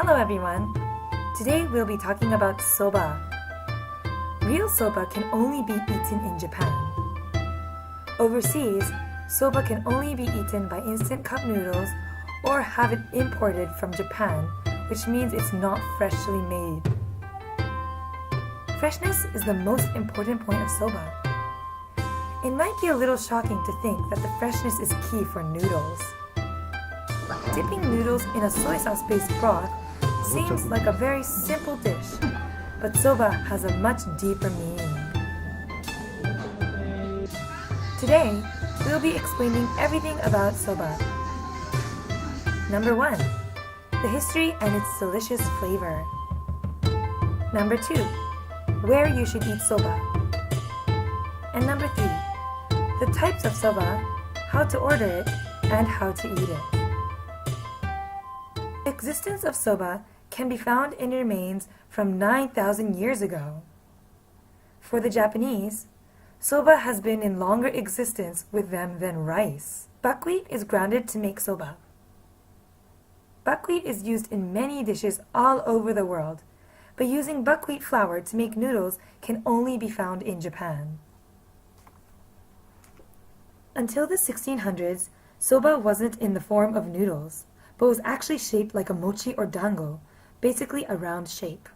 Hello everyone! Today we'll be talking about soba. Real soba can only be eaten in Japan. Overseas, soba can only be eaten by instant cup noodles or have it imported from Japan, which means it's not freshly made. Freshness is the most important point of soba. It might be a little shocking to think that the freshness is key for noodles. Dipping noodles in a soy sauce-based broth seems like a very simple dish, but soba has a much deeper meaning. Today, we'll be explaining everything about soba. Number 1. The history and its delicious flavor. Number 2. Where you should eat soba. And number 3. The types of soba, how to order it, and how to eat it. The existence of soba can be found in remains from 9,000 years ago. For the Japanese, soba has been in longer existence with them than rice. Buckwheat is grounded to make soba. Buckwheat is used in many dishes all over the world, but using buckwheat flour to make noodles can only be found in Japan. Until the 1600s, soba wasn't in the form of noodles, but was actually shaped like a mochi or dango, basically a round shape.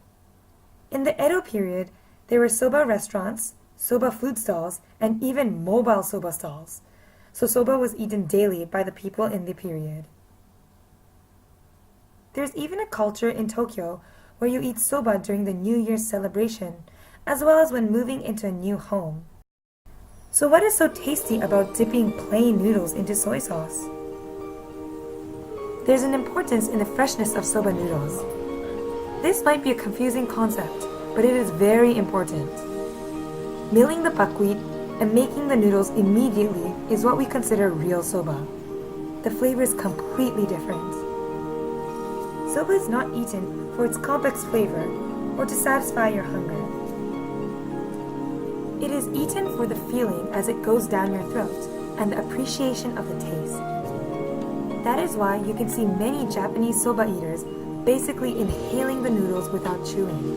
In the Edo period, there were soba restaurants, soba food stalls, and even mobile soba stalls, so soba was eaten daily by the people in the period. There's even a culture in Tokyo where you eat soba during the New Year's celebration, as well as when moving into a new home. So what is so tasty about dipping plain noodles into soy sauce? There's an importance in the freshness of soba noodles. This might be a confusing concept, but it is very important. Milling the buckwheat and making the noodles immediately is what we consider real soba. The flavor is completely different. Soba is not eaten for its complex flavor or to satisfy your hunger. It is eaten for the feeling as it goes down your throat and the appreciation of the taste. That is why you can see many Japanese soba eaters basically inhaling the noodles without chewing.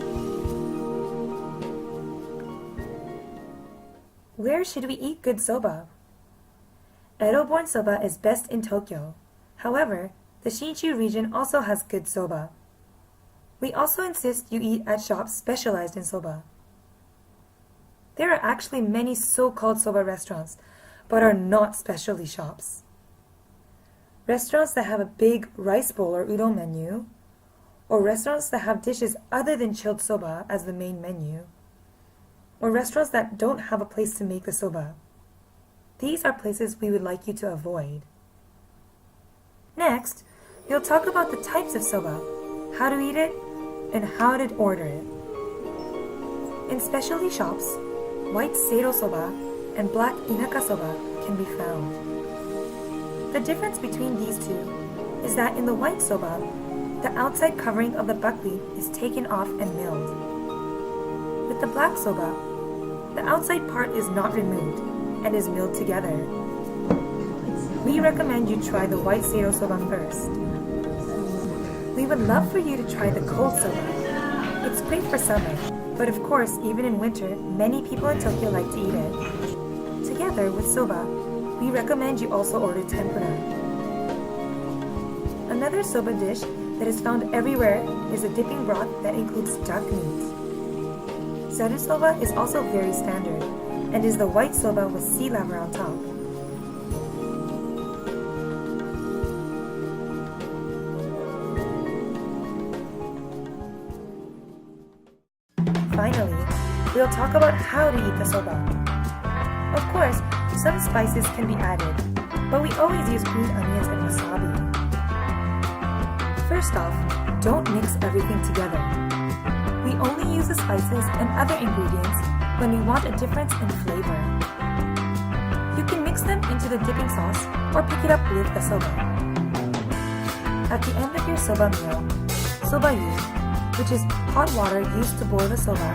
Where should we eat good soba? Edo-born soba is best in Tokyo. However, the Shinshu region also has good soba. We also insist you eat at shops specialized in soba. There are actually many so-called soba restaurants, but are not specialty shops. Restaurants that have a big rice bowl or udon menu, or restaurants that have dishes other than chilled soba as the main menu, or restaurants that don't have a place to make the soba. These are places we would like you to avoid. Next, we'll talk about the types of soba, how to eat it, and how to order it. In specialty shops, white seido soba and black inaka soba can be found. The difference between these two is that in the white soba, the outside covering of the buckwheat is taken off and milled. With the black soba, the outside part is not removed and is milled together. We recommend you try the white seido soba first. We would love for you to try the cold soba. It's great for summer, but of course, even in winter, many people in Tokyo like to eat it. Together with soba, we recommend you also order tempura. Another soba dish that is found everywhere is a dipping broth that includes duck meat. Zaru soba is also very standard, and is the white soba with sea laver on top. Finally, we'll talk about how to eat the soba. Of course, some spices can be added, but we always use green onions and wasabi. First off, don't mix everything together. We only use the spices and other ingredients when we want a difference in flavor. You can mix them into the dipping sauce or pick it up with the soba. At the end of your soba meal, soba-yu, which is hot water used to boil the soba,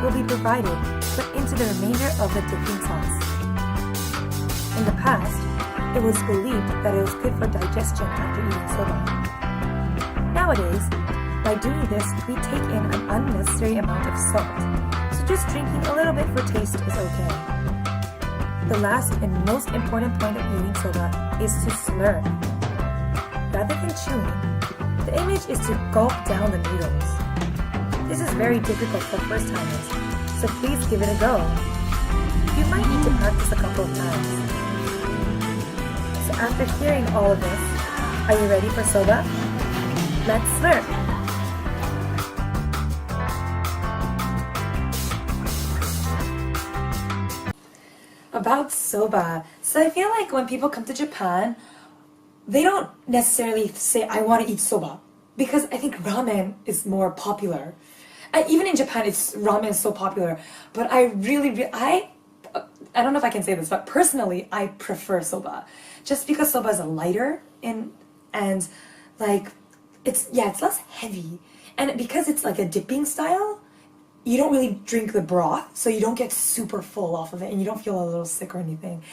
will be provided put into the remainder of the dipping sauce. In the past, it was believed that it was good for digestion after eating soba. Nowadays, By doing this, we take in an unnecessary amount of salt, so just drinking a little bit for taste is okay. The last and most important point of eating soba is to slurp. Rather than chewing, the image is to gulp down the noodles. This is very difficult for first-timers, so please give it a go. You might need to practice a couple of times. So after hearing all of this, are you ready for soba? Let's slurp! About soba. So I feel like when people come to Japan, they don't necessarily say, I want to eat soba. Because I think ramen is more popular. Even in Japan, ramen is so popular. But I don't know if I can say this, but personally, I prefer soba. Just because soba is lighter and like, it's less heavy. And because it's like a dipping style, you don't really drink the broth, so you don't get super full off of it, and you don't feel a little sick or anything.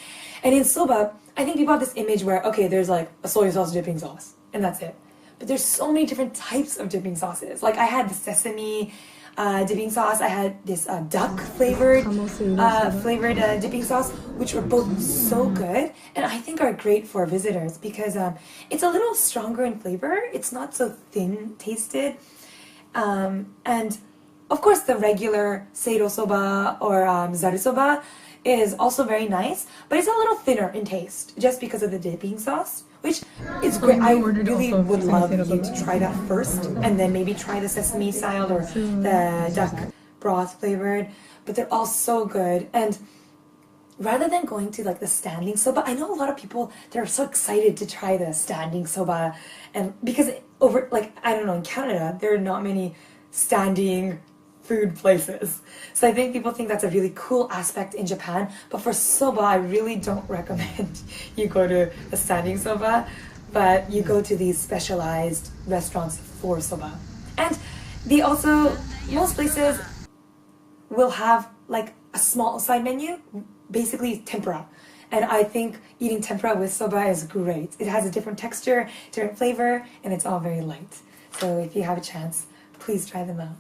And in soba, I think people have this image where, okay, there's like a soy sauce dipping sauce, and that's it. But there's so many different types of dipping sauces. Like I had the sesame dipping sauce, I had this duck flavored dipping sauce, which were both so good, and I think are great for visitors because it's a little stronger in flavor. It's not so thin tasted, and of course, the regular seido soba or zaru soba is also very nice, but it's a little thinner in taste just because of the dipping sauce, which is great. I really would love you to try that first and then maybe try the sesame style or the duck broth flavored, but they're all so good. And rather than going to like the standing soba, I know a lot of people, they're so excited to try the standing soba, and because in Canada, there are not many standing food places. So I think people think that's a really cool aspect in Japan, but for soba, I really don't recommend you go to a standing soba, but you go to these specialized restaurants for soba. And most places will have like a small side menu, basically tempura. And I think eating tempura with soba is great. It has a different texture, different flavor, and it's all very light. So if you have a chance, please try them out.